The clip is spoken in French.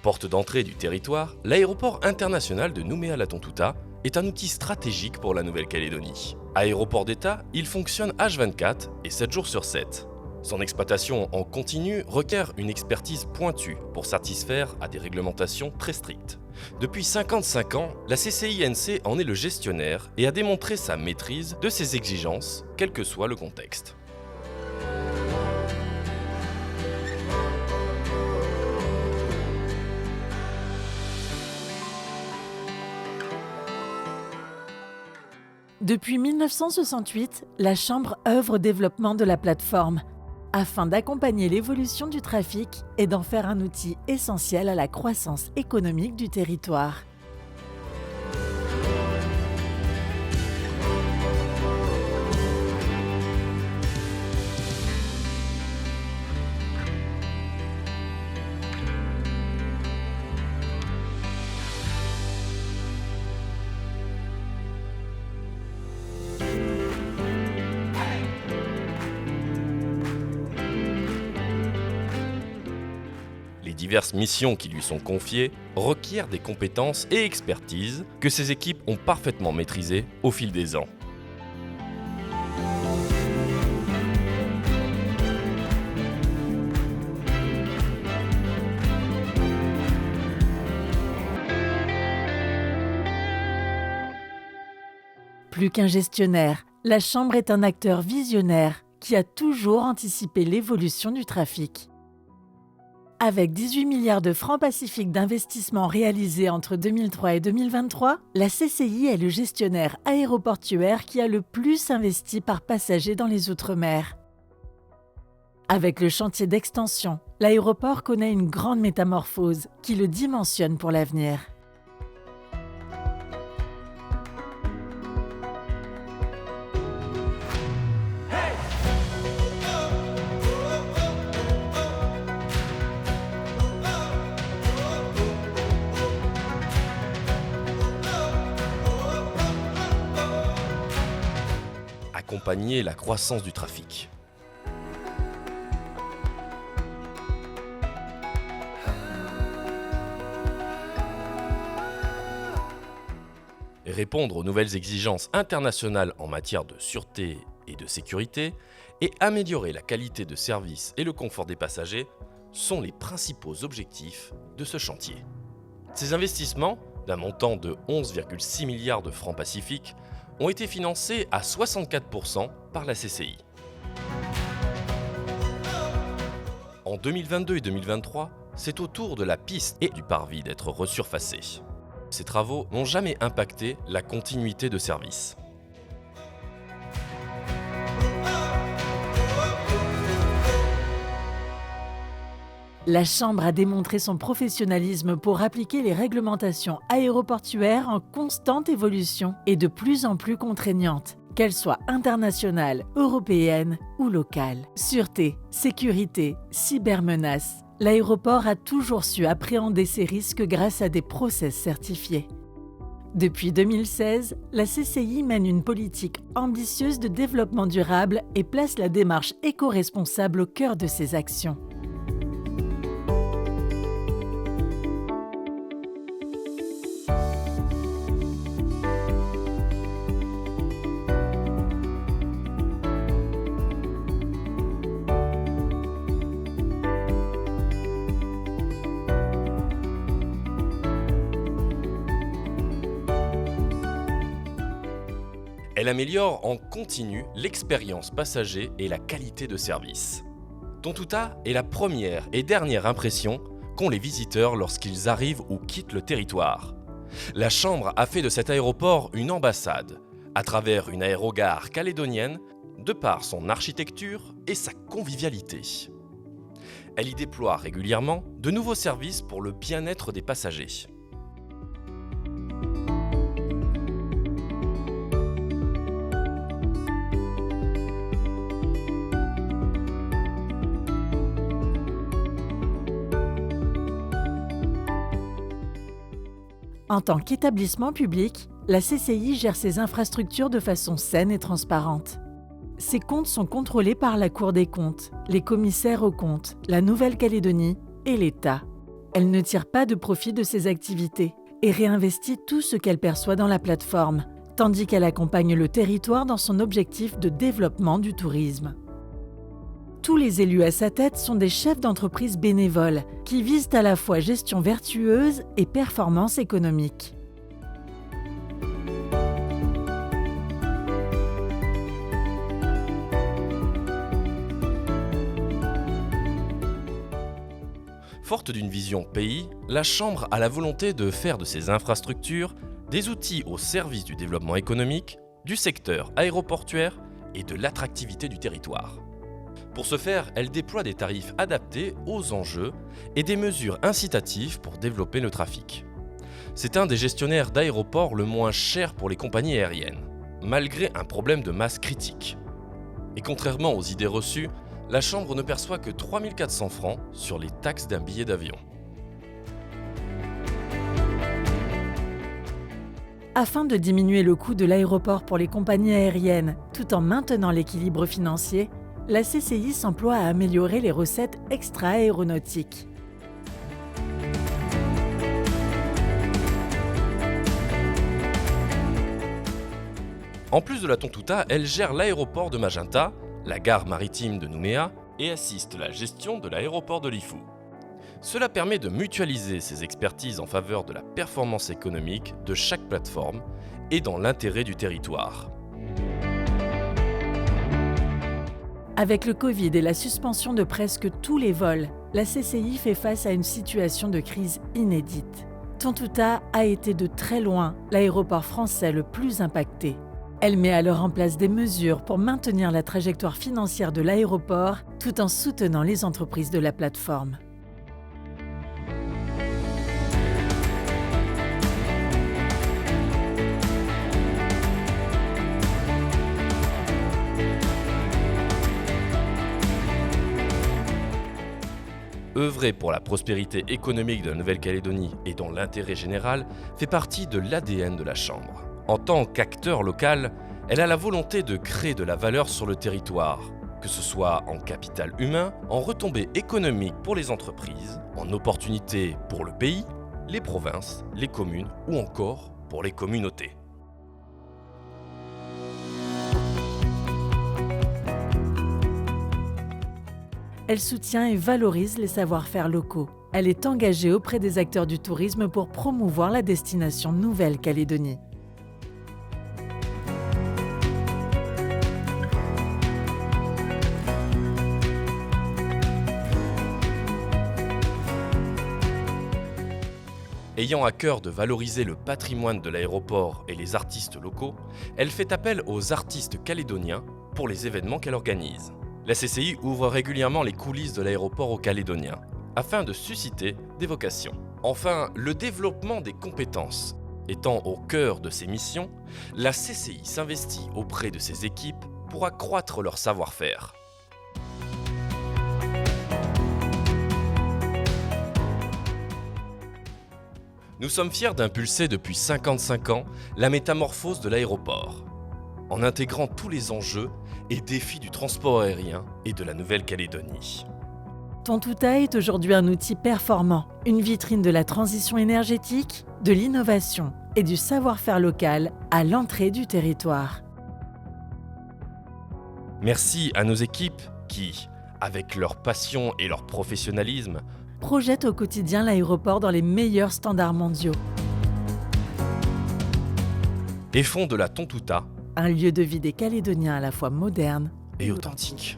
Porte d'entrée du territoire, l'aéroport international de Nouméa-Latontuta est un outil stratégique pour la Nouvelle-Calédonie. Aéroport d'État, il fonctionne H24 et 7 jours sur 7. Son exploitation en continu requiert une expertise pointue pour satisfaire à des réglementations très strictes. Depuis 55 ans, la CCINC en est le gestionnaire et a démontré sa maîtrise de ses exigences, quel que soit le contexte. Depuis 1968, la Chambre œuvre au développement de la plateforme, afin d'accompagner l'évolution du trafic et d'en faire un outil essentiel à la croissance économique du territoire. Les diverses missions qui lui sont confiées requièrent des compétences et expertises que ses équipes ont parfaitement maîtrisées au fil des ans. Plus qu'un gestionnaire, la Chambre est un acteur visionnaire qui a toujours anticipé l'évolution du trafic. Avec 18 milliards de francs Pacifique d'investissements réalisés entre 2003 et 2023, la CCI est le gestionnaire aéroportuaire qui a le plus investi par passager dans les Outre-mer. Avec le chantier d'extension, l'aéroport connaît une grande métamorphose qui le dimensionne pour l'avenir. Accompagner la croissance du trafic. Répondre aux nouvelles exigences internationales en matière de sûreté et de sécurité et améliorer la qualité de service et le confort des passagers sont les principaux objectifs de ce chantier. Ces investissements, d'un montant de 11,6 milliards de francs Pacifique, ont été financés à 64% par la CCI. En 2022 et 2023, c'est au tour de la piste et du parvis d'être resurfacés. Ces travaux n'ont jamais impacté la continuité de service. La Chambre a démontré son professionnalisme pour appliquer les réglementations aéroportuaires en constante évolution et de plus en plus contraignantes, qu'elles soient internationales, européennes ou locales. Sûreté, sécurité, cybermenaces, l'aéroport a toujours su appréhender ces risques grâce à des process certifiés. Depuis 2016, la CCI mène une politique ambitieuse de développement durable et place la démarche éco-responsable au cœur de ses actions. Elle améliore en continu l'expérience passager et la qualité de service. Tontuta est la première et dernière impression qu'ont les visiteurs lorsqu'ils arrivent ou quittent le territoire. La Chambre a fait de cet aéroport une ambassade, à travers une aérogare calédonienne, de par son architecture et sa convivialité. Elle y déploie régulièrement de nouveaux services pour le bien-être des passagers. En tant qu'établissement public, la CCI gère ses infrastructures de façon saine et transparente. Ses comptes sont contrôlés par la Cour des comptes, les commissaires aux comptes, la Nouvelle-Calédonie et l'État. Elle ne tire pas de profit de ses activités et réinvestit tout ce qu'elle perçoit dans la plateforme, tandis qu'elle accompagne le territoire dans son objectif de développement du tourisme. Tous les élus à sa tête sont des chefs d'entreprise bénévoles qui visent à la fois gestion vertueuse et performance économique. Forte d'une vision pays, la Chambre a la volonté de faire de ses infrastructures des outils au service du développement économique, du secteur aéroportuaire et de l'attractivité du territoire. Pour ce faire, elle déploie des tarifs adaptés aux enjeux et des mesures incitatives pour développer le trafic. C'est un des gestionnaires d'aéroports le moins cher pour les compagnies aériennes, malgré un problème de masse critique. Et contrairement aux idées reçues, la Chambre ne perçoit que 3 400 francs sur les taxes d'un billet d'avion. Afin de diminuer le coût de l'aéroport pour les compagnies aériennes tout en maintenant l'équilibre financier, la CCI s'emploie à améliorer les recettes extra-aéronautiques. En plus de la Tontouta, elle gère l'aéroport de Magenta, la gare maritime de Nouméa et assiste la gestion de l'aéroport de Lifou. Cela permet de mutualiser ses expertises en faveur de la performance économique de chaque plateforme et dans l'intérêt du territoire. Avec le Covid et la suspension de presque tous les vols, la CCI fait face à une situation de crise inédite. Tontouta a été de très loin l'aéroport français le plus impacté. Elle met alors en place des mesures pour maintenir la trajectoire financière de l'aéroport tout en soutenant les entreprises de la plateforme. Œuvrer pour la prospérité économique de la Nouvelle-Calédonie et dans l'intérêt général fait partie de l'ADN de la Chambre. En tant qu'acteur local, elle a la volonté de créer de la valeur sur le territoire, que ce soit en capital humain, en retombées économiques pour les entreprises, en opportunités pour le pays, les provinces, les communes ou encore pour les communautés. Elle soutient et valorise les savoir-faire locaux. Elle est engagée auprès des acteurs du tourisme pour promouvoir la destination Nouvelle-Calédonie. Ayant à cœur de valoriser le patrimoine de l'aéroport et les artistes locaux, elle fait appel aux artistes calédoniens pour les événements qu'elle organise. La CCI ouvre régulièrement les coulisses de l'aéroport aux Calédoniens, afin de susciter des vocations. Enfin, le développement des compétences. Étant au cœur de ses missions, la CCI s'investit auprès de ses équipes pour accroître leur savoir-faire. Nous sommes fiers d'impulser depuis 55 ans la métamorphose de l'aéroport, en intégrant tous les enjeux et défis du transport aérien et de la Nouvelle-Calédonie. Tontouta est aujourd'hui un outil performant, une vitrine de la transition énergétique, de l'innovation et du savoir-faire local à l'entrée du territoire. Merci à nos équipes qui, avec leur passion et leur professionnalisme, projettent au quotidien l'aéroport dans les meilleurs standards mondiaux. Et font de la Tontouta un lieu de vie des Calédoniens à la fois moderne et authentique.